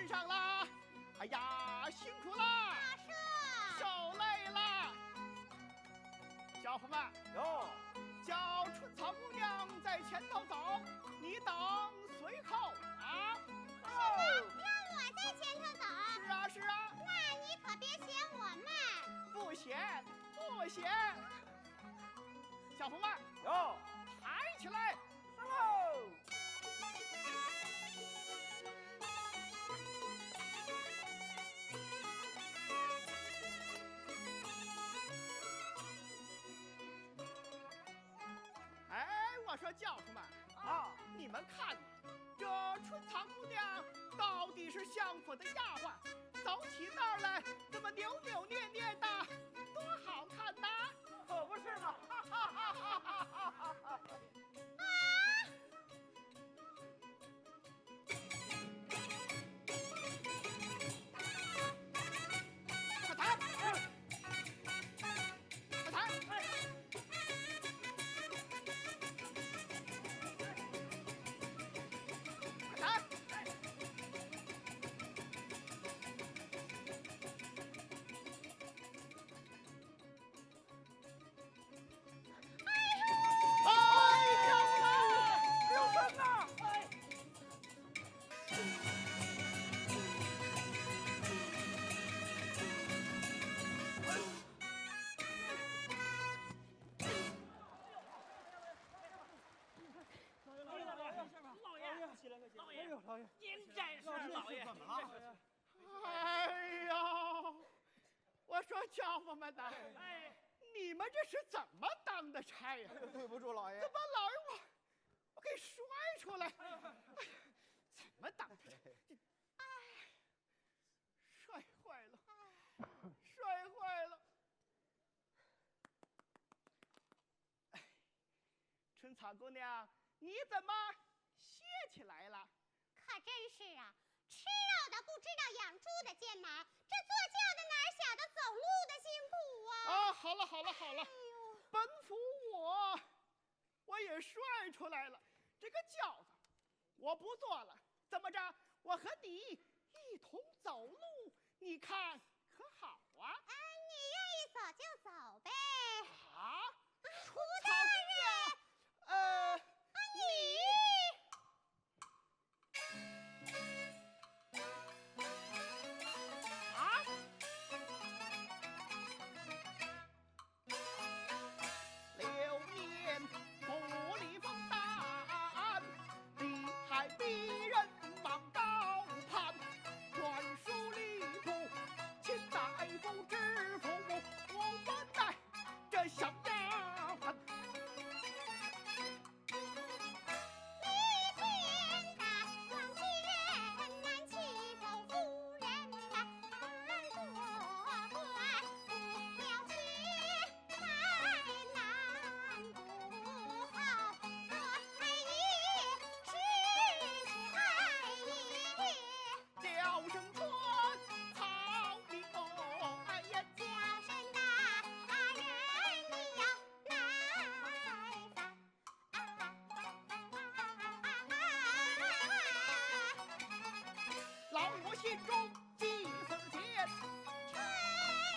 上了。哎呀，辛苦了，受累了。小伙们，哟，叫春草姑娘在前头走，你等随后啊。是吗？让我在前头走。是啊，是啊。那你可别嫌我慢。不嫌，不嫌。小红们，哟，抬起来。是喽。哎，我说教徒们啊，你们看，这春草姑娘到底是相府的丫鬟，走起道来这么扭扭捏捏的，多好看呐！可不是嘛！哈哈哈哈哈哈！快弹！快弹！快弹！老爷，您真是老爷，怎么了？哎呦，我说家伙们呐，哎，你们这是怎么当的差呀？对不住老爷怎，么老让我给摔出来？哎呀，怎么当的差？哎，摔坏了，摔坏了。哎，春草姑娘，你怎么歇起来了？可真是啊，吃肉的不知道养猪的艰难，这坐轿的哪晓得走路的辛苦啊！啊，好了好了好了，哎呦，本府我也摔出来了。这个轿子我不坐了，怎么着？我和你一同走路，你看可好啊？你愿意走就走呗。啊，春胡草姑娘，你。啊！流年不离风淡，厉害逼人往高攀，专属礼部秦大夫知府我们带这小丫鬟。叫声春草你哦，哎呀，叫声大人你要耐烦。老我心中计似箭。春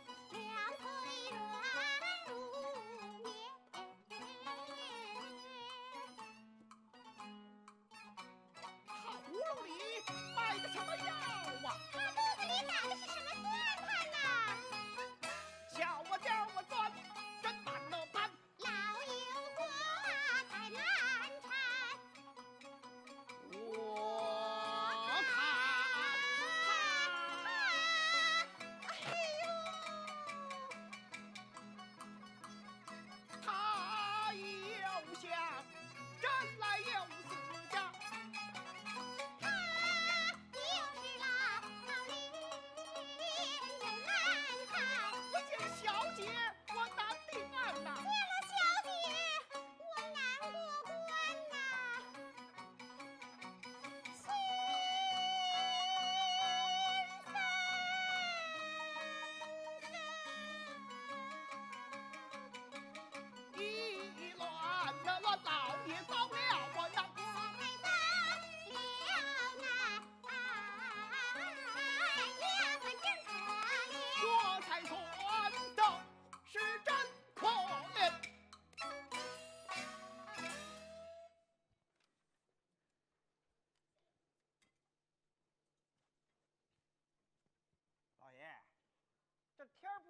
草两腿软如棉，他葫芦里卖的什么药啊？他肚子里打的是什么算盘呐？叫我钻，真难了办。老油锅太难缠。我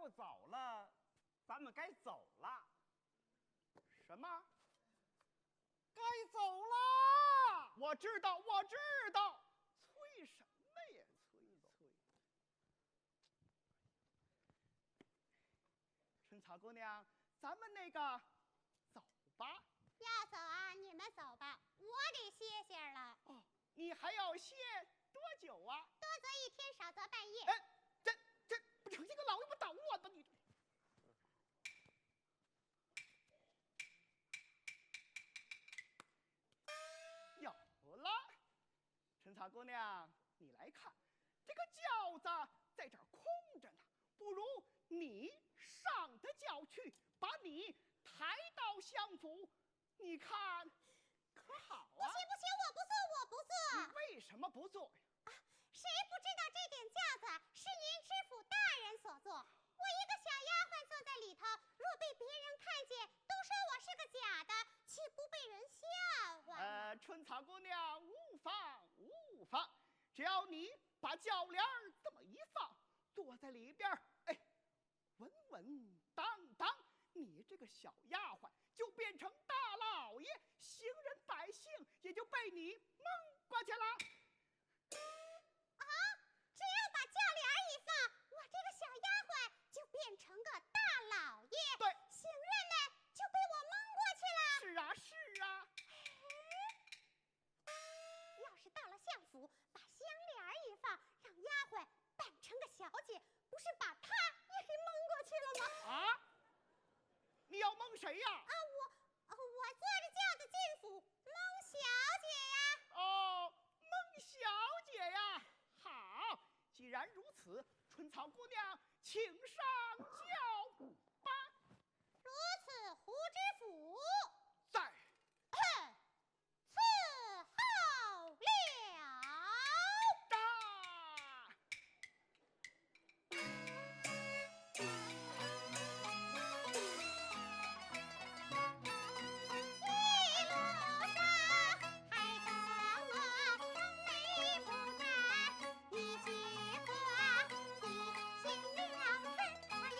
夫走了，咱们该走了。什么？该走了。我知道，我知道。催什么呀？催。春草姑娘，咱们那个走吧。要走啊，你们走吧，我得歇歇了。哦，你还要歇多久啊？多则一天，少则半夜。哎，这不成这个老爷不捣乱吧你？有了，春草姑娘，你来看，这个轿子在这儿空着呢，不如你上的轿去，把你抬到相府，你看可好啊？不行，我不坐。你为什么不坐呀？谁不知道这顶轿子是您知府大人所坐？我一个小丫鬟坐在里头，若被别人看见，都说我是个假的，岂不被人笑话？春草姑娘，无妨，只要你把轿帘儿这么一放，坐在里边儿，哎，稳稳当当，你这个小丫鬟就变成大老爷，行人百姓也就被你蒙过去了。啊！只要把轿帘一放，我这个小丫鬟就变成个大老爷，对，行人们就被我蒙过去了。是啊。要是到了相府，把香帘一放，让丫鬟扮成个小姐，不是把她也给蒙过去了吗？啊！你要蒙谁呀？我坐着轿子进府，蒙小姐呀。哦，蒙小姐呀。好，既然如此，春草姑娘，请上轿吧。如此，胡知府在。伺候了。哒。一路上还等我风雷不断，你结果提醒了春，我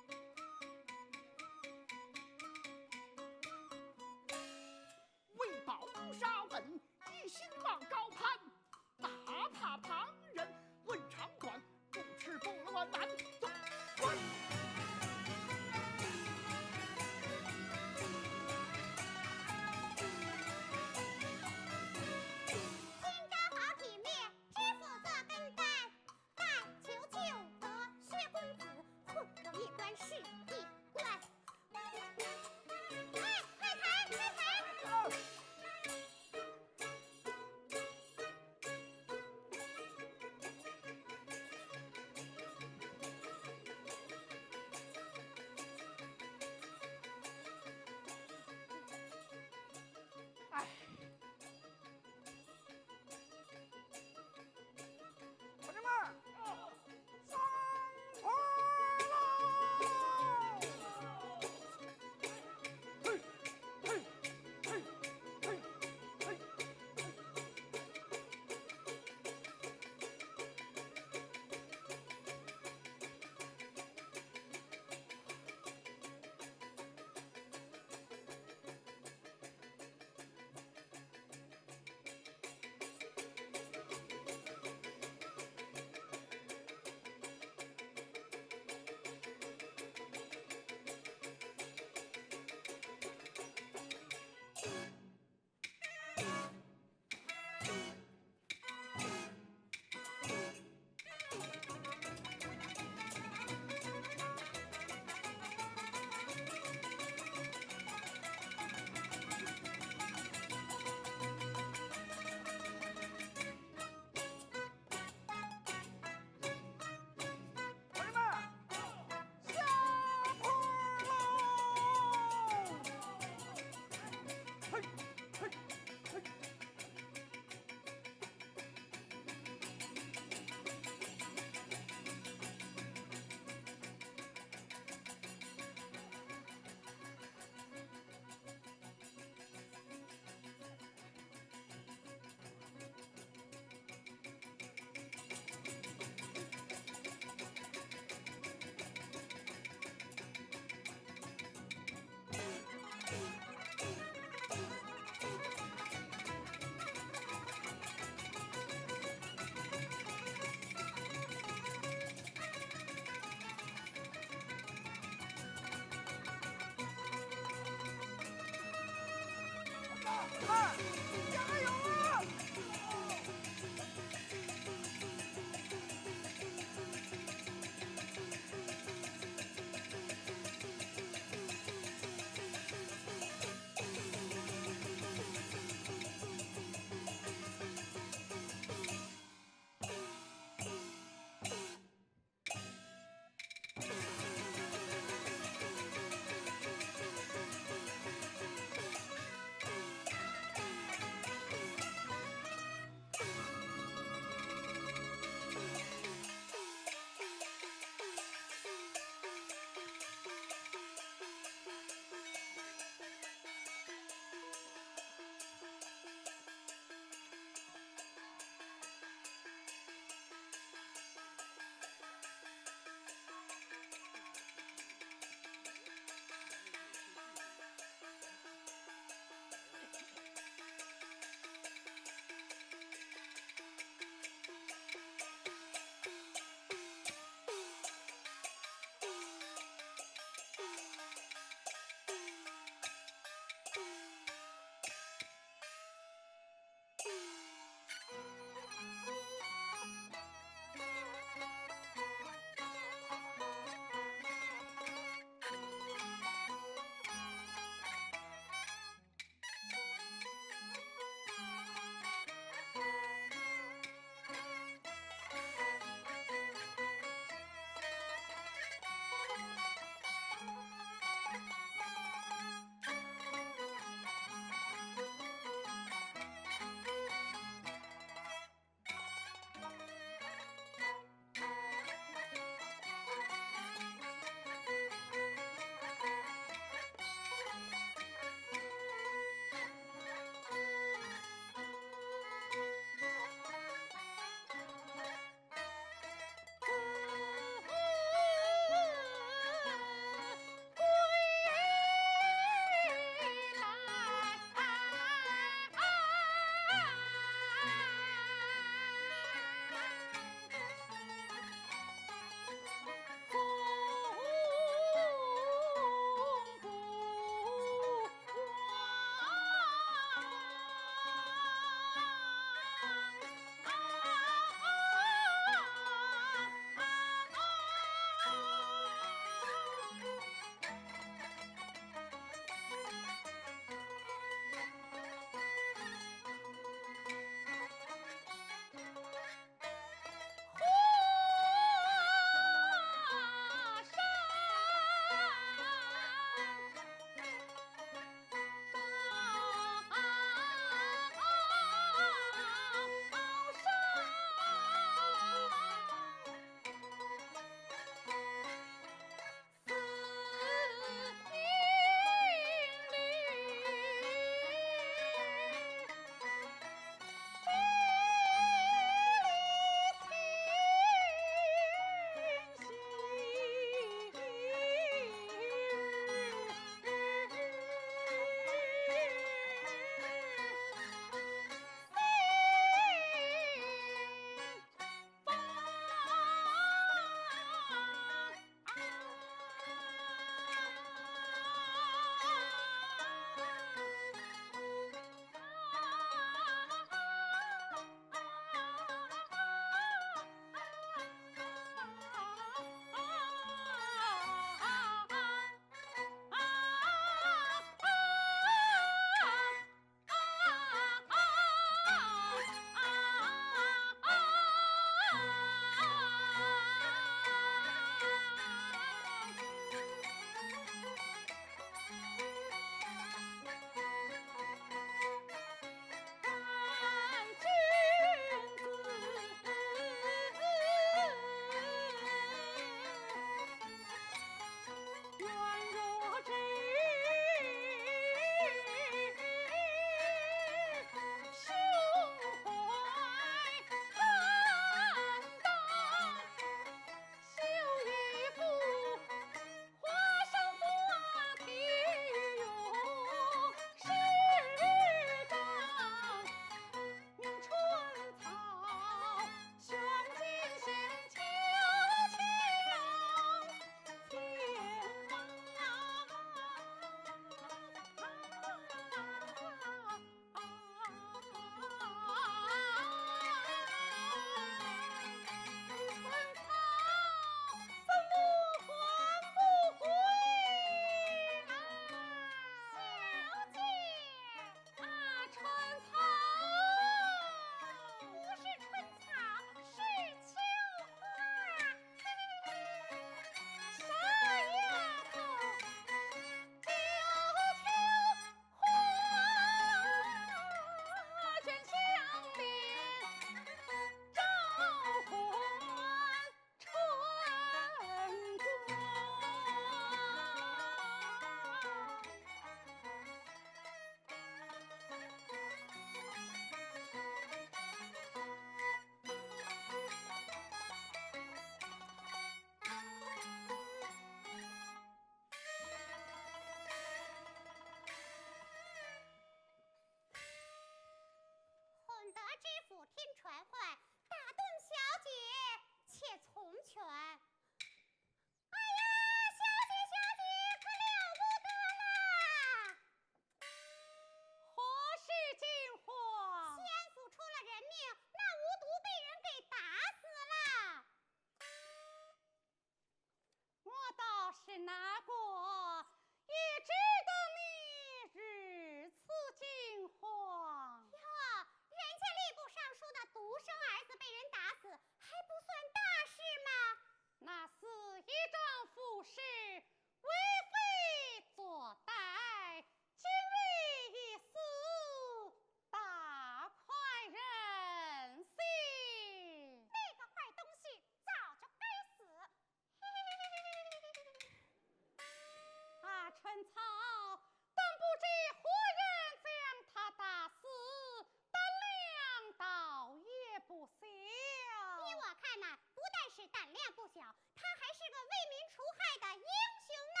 量不小，他还是个为民除害的英雄呢。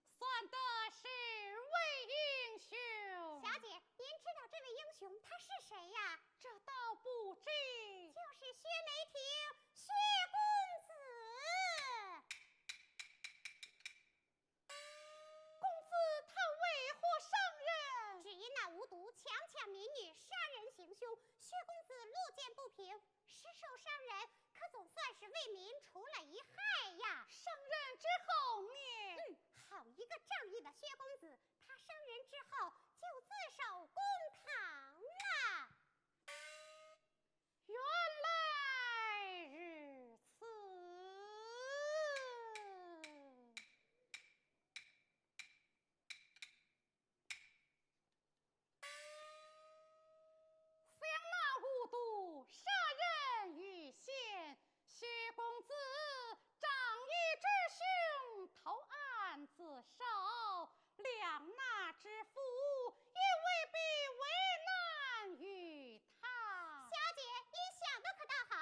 算得是位英雄。小姐，您知道这位英雄他是谁呀？这倒不知。就是薛梅亭，薛公子。公子他为何伤人？只因那无毒强抢民女，杀人行凶，薛公子路见不平，失手伤人，可总算是为民除了一害呀。伤人之后呢？好一个仗义的薛公子，他伤人之后就自首公堂了。原来如此。想那无毒杀人于先，薛公子仗义之兄投案自首，两那之夫也未必为难于他。小姐，你想的可倒好，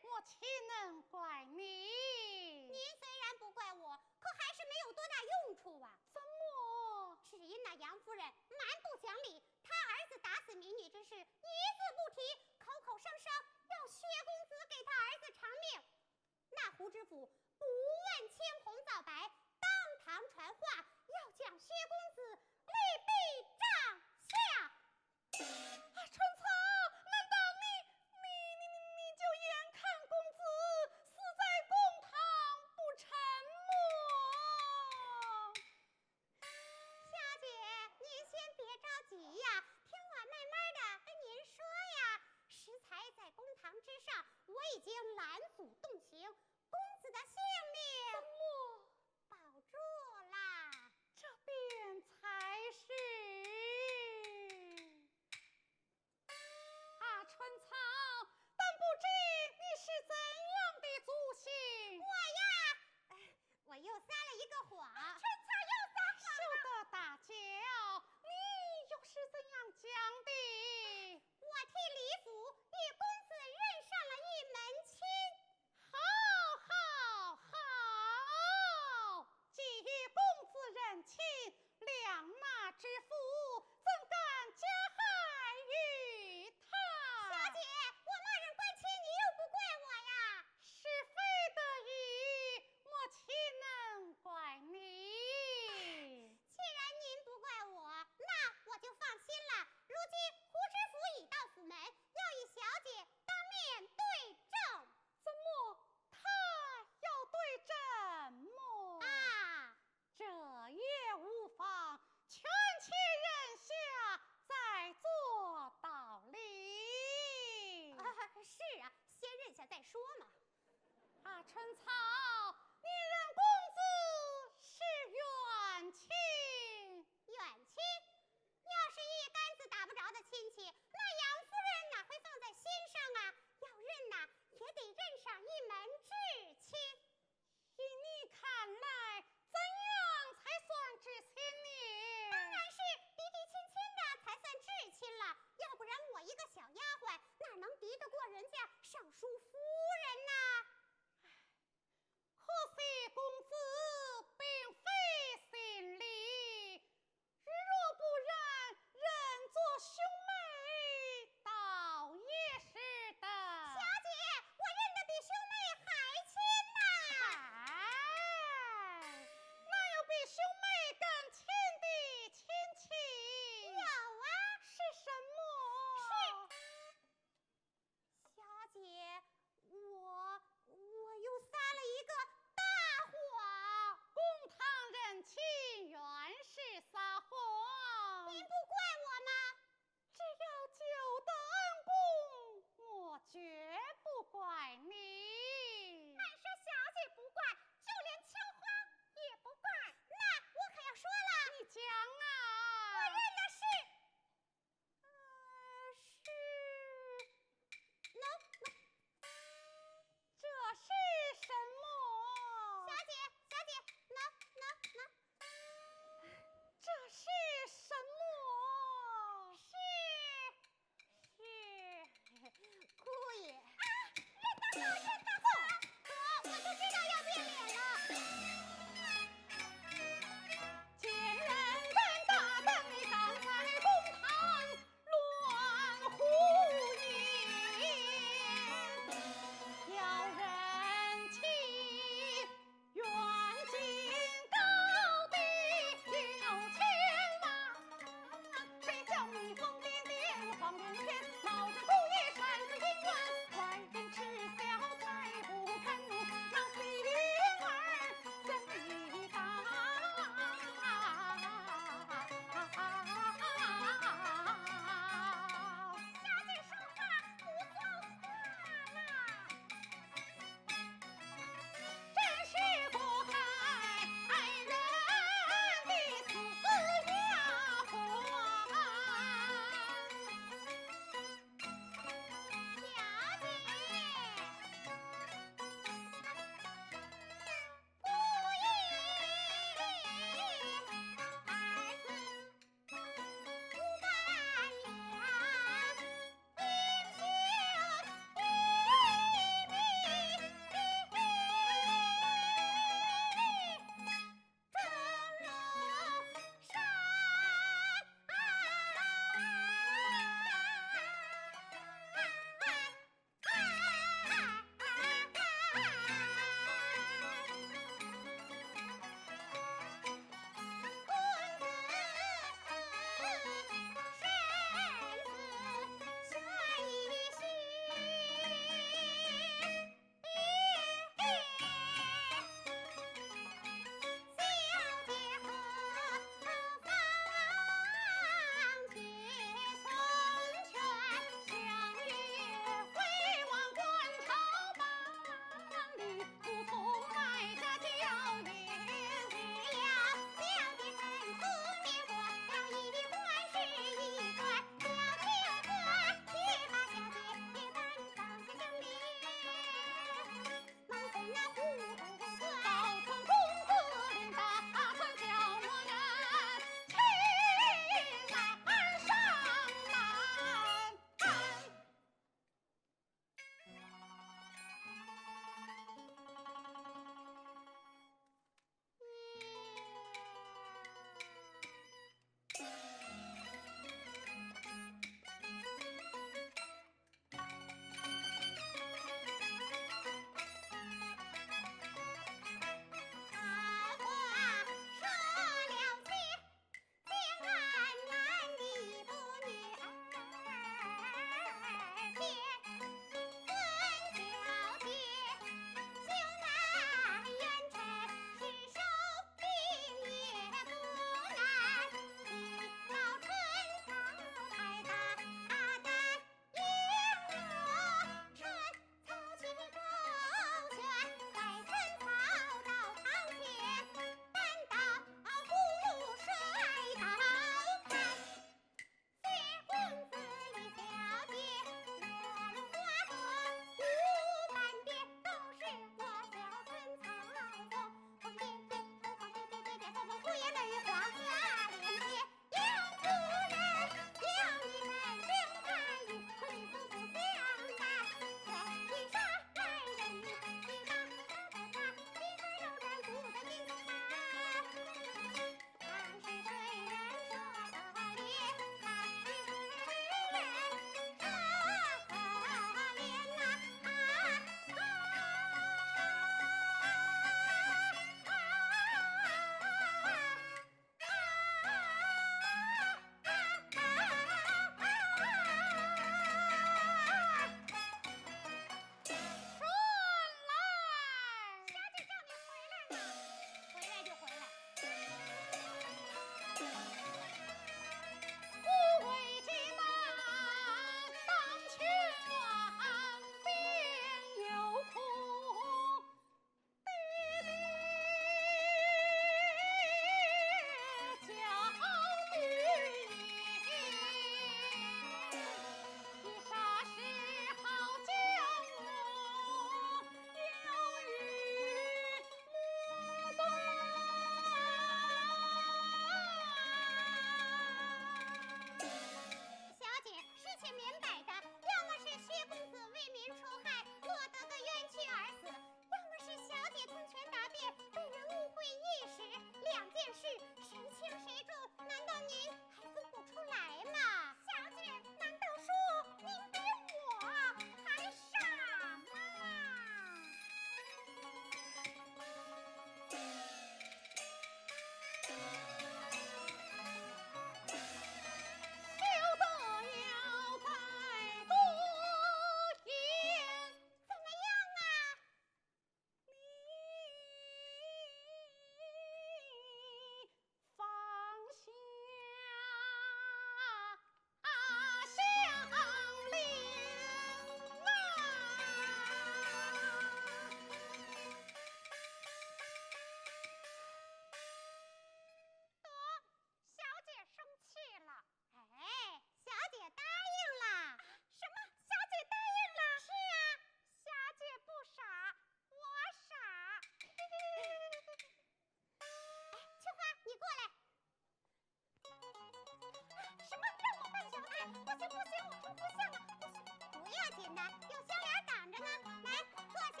紧的，有香帘挡着呢。来，坐下。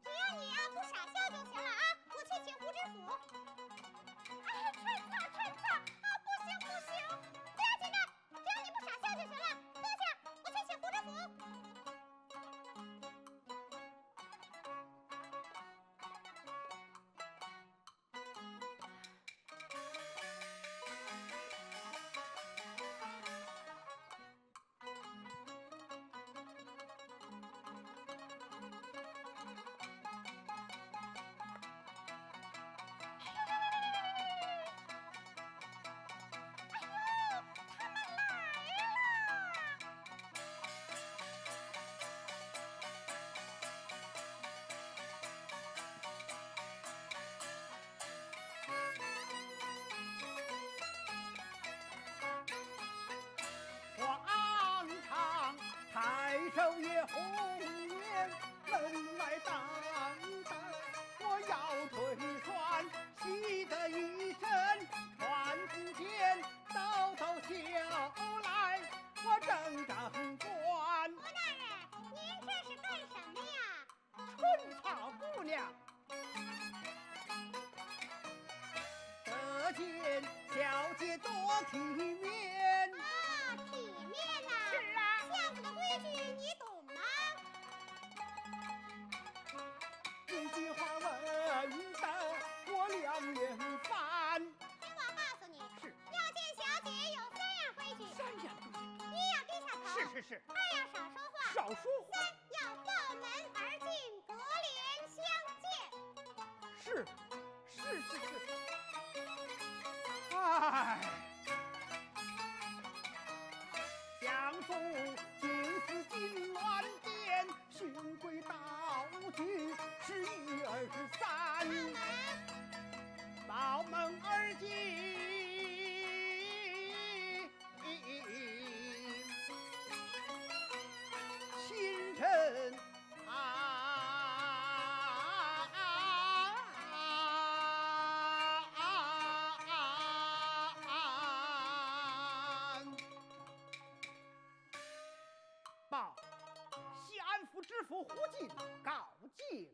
只要你啊不傻笑就行了啊！我去请胡知府。哎，春草啊，不行不行，不要紧的，只要你不傻笑就行了。坐下，我去请胡知府。皇上太守爷红颜门来当当，我要推算，喜得一身穿cung剑，刀头小来我正官。胡大人，您这是干什么呀？春草姑娘，得见小姐多体面。啊，体面呐！是啊，相府的规矩你懂吗？一句话问得我两眼翻。听我告诉你，是要见小姐有3样规矩：三样规矩。 1要低下头，是， 2要少说话，少说话。 3要抱门而进，隔帘相见。是。哎，相府金丝金銮殿，循规蹈矩是1、2、3。抱门而进。 清晨报西安府知府胡进告进。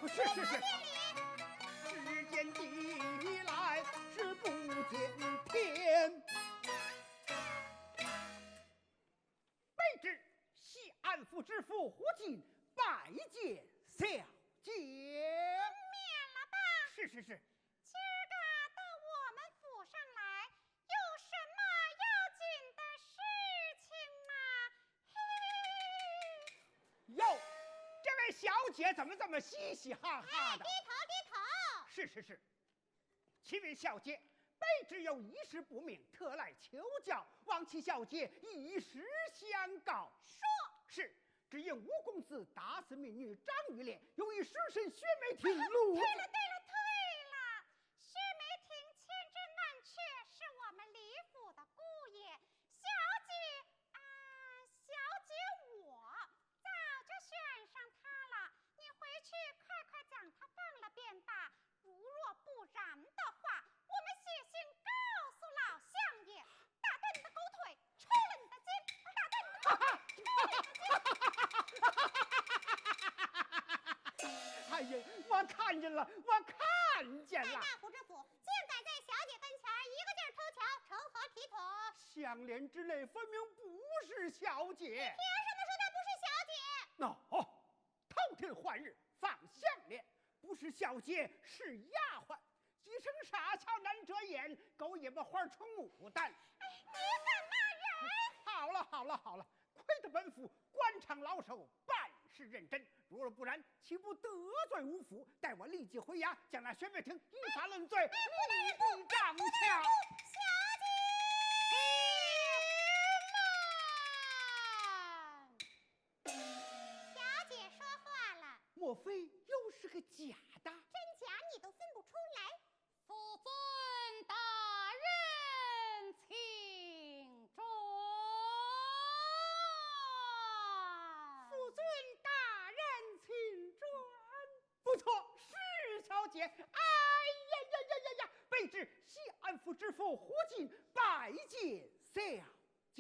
是。时间地来是不见天。卑职西安府知府胡进拜见小姐。免了吧。是。今儿个到我们府上来，有什么要紧的事情吗？嘿。哟，这位小姐怎么这么嘻嘻哈哈的？低头。是。启禀小姐，卑职有一事不明，特来求教，望其小姐一时相告。说。是。只因吴公子打死民女张玉莲，由于失身薛梅亭路。对了，薛梅亭千真万确是我们李府的姑爷，小姐我早就选上他了，你回去快将他放了便罢。如若不然的话，我们写信告诉老相爷，打断你的狗腿，抽了你的筋，打断你的狗腿，抽了你的筋。哎呀，我看见了。在大胡知府，竟敢在小姐跟前一个劲儿偷瞧，成何体统？项链之类分明不是小姐。凭什么说她不是小姐？头天换日放项链，不是小姐是丫鬟，几声傻俏难遮掩，狗尾巴花成牡丹。哎，你敢骂人？好了，亏得本府官场老手，办事认真。如若不然，岂不得罪吴府？待我立即回衙，将那薛梅亭依法论罪，立地杖下。小姐说话了，莫非又是个假的？真假你都分不出来。夫尊大人请转。夫尊大人请转。姐，哎呀呀呀呀呀！卑职西安府知府胡进拜见小姐。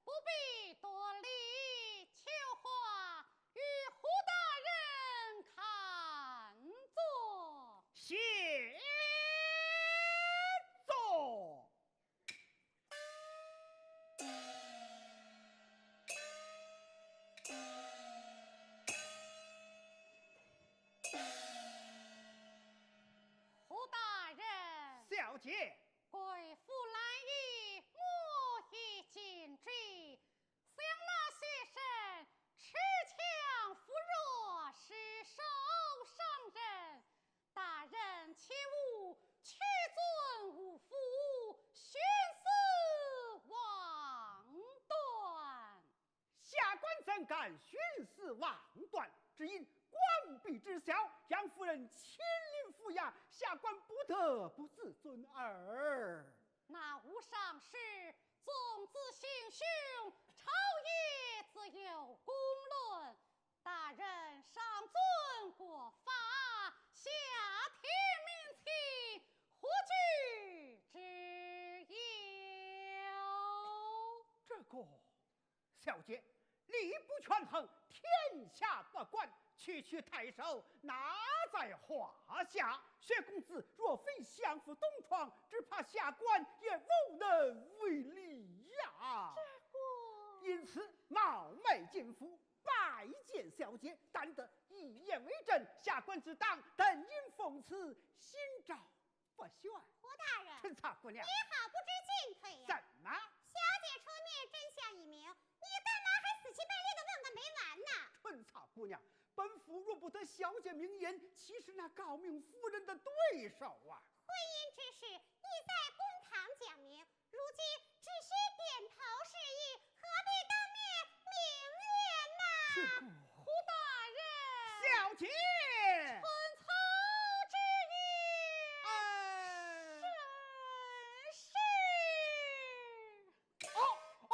不必多礼，求华与胡大人看坐。谢坐。胡大人，小姐，贵妇来意，莫以尽知。想那些神持枪扶弱，是手伤人。大人切勿屈尊无福，徇私枉断。下官怎敢徇私枉断？只因官逼之小，杨夫人亲临府衙，下官不得不自尊耳。那无上事，纵子行凶，朝野自有公论。大人上尊国法，下贴民情，何惧之有？这个小姐，力不权衡，天下不管，区区太守哪在话下？薛公子若非相府东窗，只怕下官也无能为力呀。因此冒昧进府拜见小姐，但得一言为证，下官只当等因奉赐，心照不宣。胡大人，陈草姑娘，你好不知进退呀！怎么？小姐出面，真相已明，你干嘛还死乞白赖的问个没完呢？春草姑娘，本府若不得小姐明言，岂是那高明夫人的对手啊？婚姻之事，意在公堂讲明，如今只需点头示意，何必当面明言呐？胡大人，小姐，春草之言，是，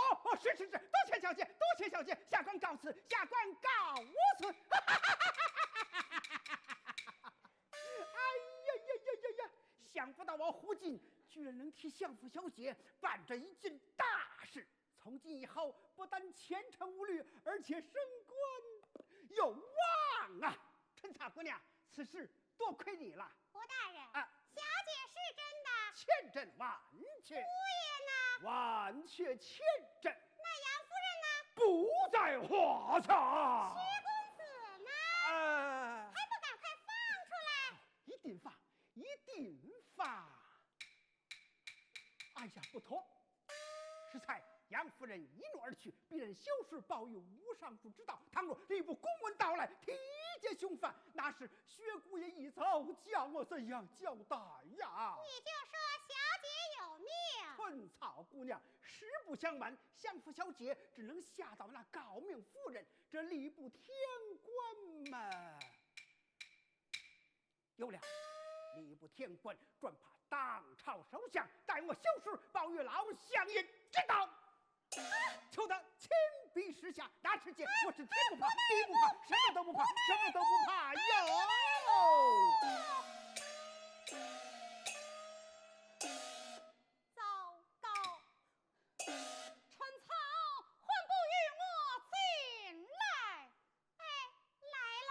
多谢小姐，多谢小姐，下官告辞，下官告辞。哎呀呀呀呀呀！想不到我胡进居然能替相府小姐办这一件大事，从今以后不但前程无虑，而且升官有望啊！春草姑娘，此事多亏你了。胡大人，啊，小姐是真的，千真万确。无言呐。万确千真，那杨夫人呢？不在话下。薛公子呢？还不赶快放出来！一定放，一定放。哎呀，不妥！适才杨夫人一怒而去，必然修饰报与吴尚书知道。倘若吏部公文到来，提解凶犯，那是薛姑爷一走，叫我怎样交代呀？你就说小姐有命。春草姑娘，实不相瞒，相府小姐只能吓到那高明夫人，这吏部天官嘛。有了，吏部天官专怕当朝首相，待我修饰报与老相爷知道。求得亲笔示下，那世界我是天不怕地不怕，什么都不怕，什么都不怕哟。糟糕！春草还不与我进来？哎，来了。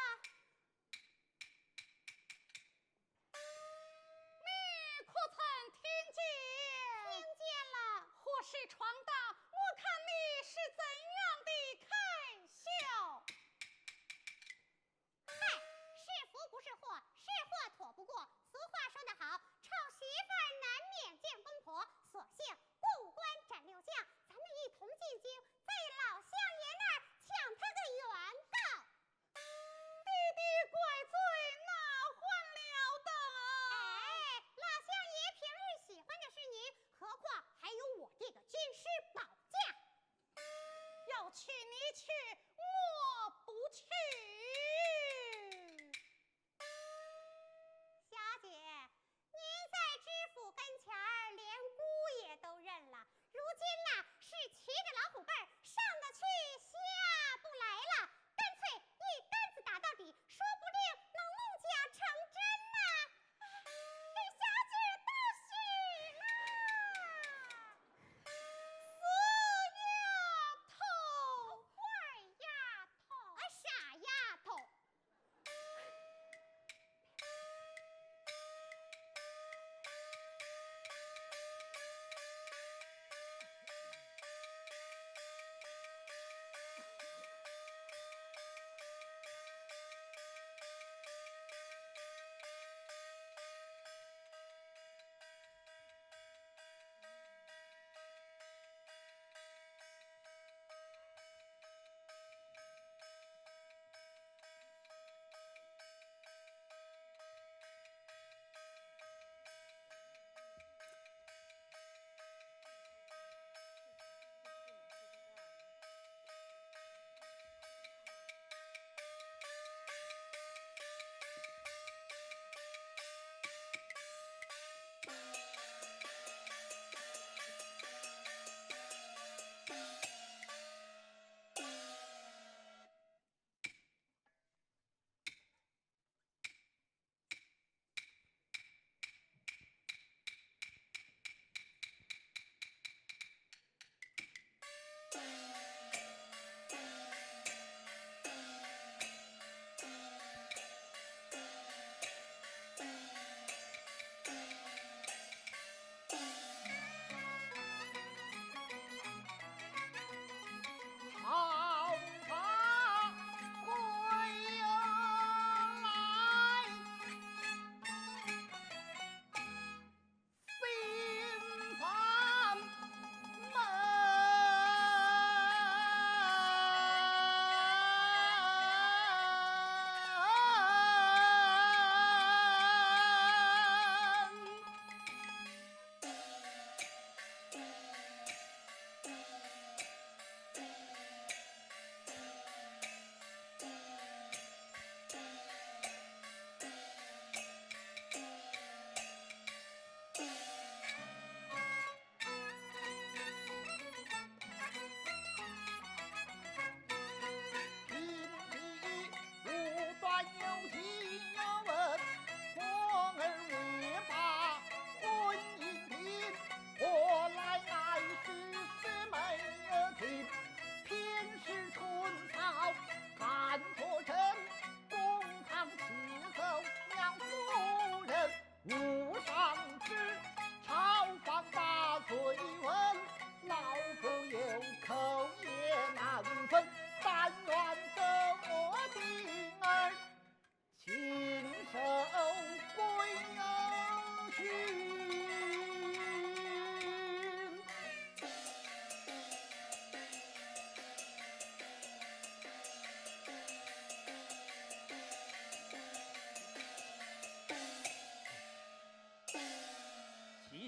你可曾听见？听见了。祸事闯大，我看你是怎样的开销？嗨，是福不是祸，是祸躲不过。俗话说得好，臭媳妇儿难免见公婆。索性过五关斩六将，咱们一同进京，在老相爷那儿抢他个原告。弟弟怪罪哪还了得？哎，老相爷平日喜欢的是您，何况还有我这个军师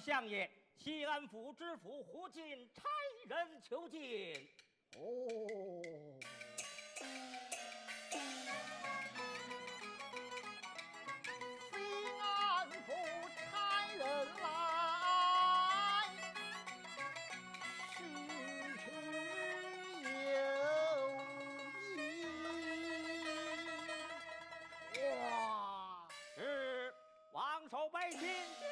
相爷，西安府知府胡进差人求见。哦。西安府差人来，事出有因。哇！是王守备觐见。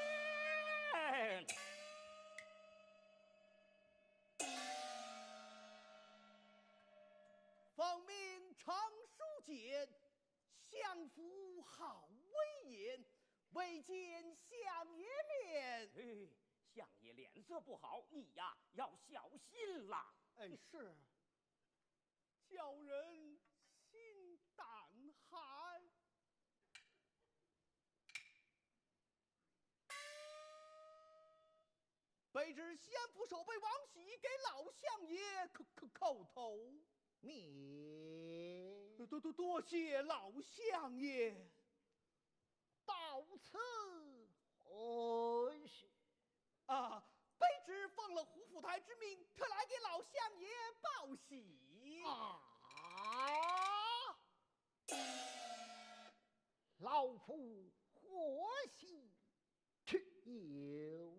奉命呈书简，相府好威严，未见相爷面。相爷脸色不好，你呀要小心啦。是，叫人心胆寒。卑职先府守备王喜给老相爷叩头面。多谢老相爷。到此何事？卑职奉了胡府台之命，特来给老相爷报喜。老夫何喜去有？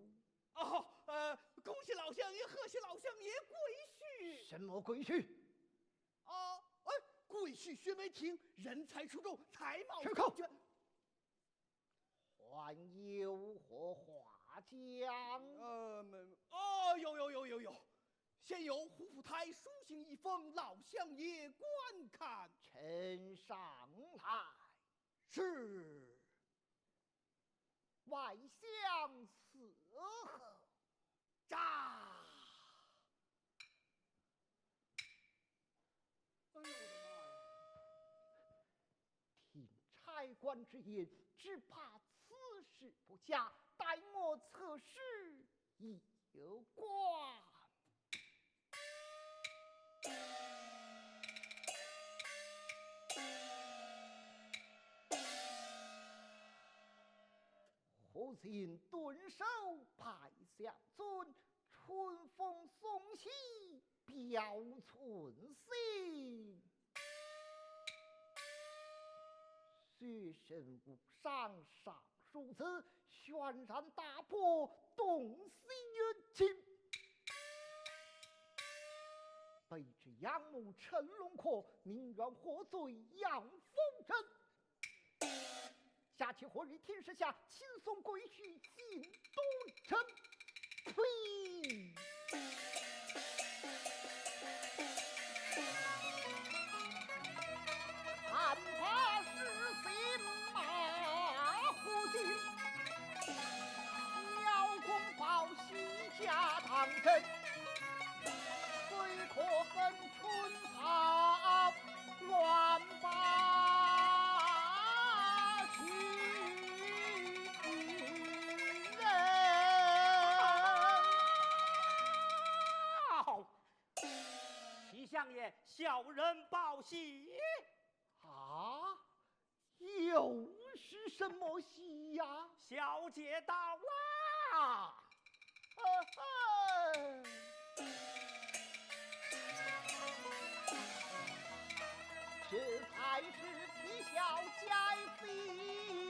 恭喜老相爷，贺喜老相爷，贵婿。什么贵婿？贵婿薛梅亭，人才出众，才貌吃口。还有何话讲？有。先由胡府台书信一封，老相爷观看。呈上来。是。外相此何？诈！哎呦我的妈呀！听差官之言，只怕此事不假，待我测试有关。胡进顿首派相尊，春风送喜表寸心。学生无上上书词，轩然大波，洞悉人情。卑职仰慕乘龙廓，宁愿获罪杨风尘。下期何日天时下，请送贵婿进都城。呸！看怕是心马虎精，鸟公报喜家堂臣，虽可恨春草乱发。相爷，小人报喜。又是什么喜呀？小姐到啦！这才是啼笑皆非。